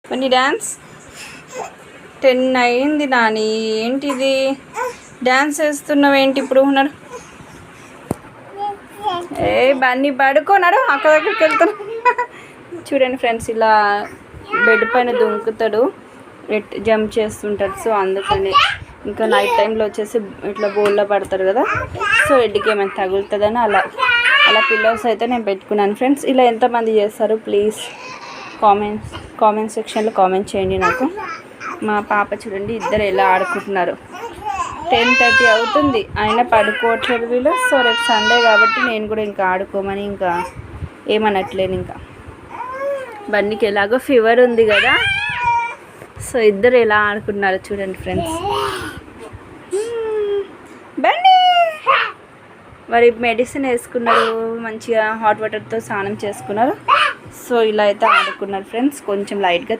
Bunny dance 10 అయింది నాని. ఏంటిది dance వేస్తున్నావు ఏంటి ఇప్పుడు? ఉన్నాడు బన్నీ పడుకోన్నాడు అక్క దగ్గరికి వెళ్తాను. చూడండి ఫ్రెండ్స్, ఇలా బెడ్ పైన దుంకుతాడు, జంప్ చేస్తుంటాడు. సో అందుకని ఇంకా నైట్ టైంలో వచ్చేసి ఇట్లా బోల్లో పడతారు కదా, సో హెడ్కి ఏమైనా తగులుతుందని అలా పిల్లోస్ అయితే నేను పెట్టుకున్నాను ఫ్రెండ్స్. ఇలా ఎంతమంది చేస్తారు ప్లీజ్ కామెంట్ సెక్షన్లో కామెంట్ చేయండి నాకు. మా పాప చూడండి ఇద్దరు ఎలా ఆడుకుంటున్నారు. 10:30 అవుతుంది అయినా పడుకోవట్లేదు వీళ్ళు. సో రేపు సండే కాబట్టి నేను కూడా ఇంకా ఆడుకోమని ఇంకా ఏమనట్లేను. ఇంకా బన్నీకి ఎలాగో ఫీవర్ ఉంది కదా, సో ఇద్దరు ఎలా ఆడుకుంటున్నారు చూడండి ఫ్రెండ్స్. బన్నీ మరి మెడిసిన్ వేసుకున్నారు, మంచిగా హాట్ వాటర్తో స్నానం చేసుకున్నారు. సో ఇలా అయితే ఆడుకున్నారు ఫ్రెండ్స్. కొంచెం లైట్గా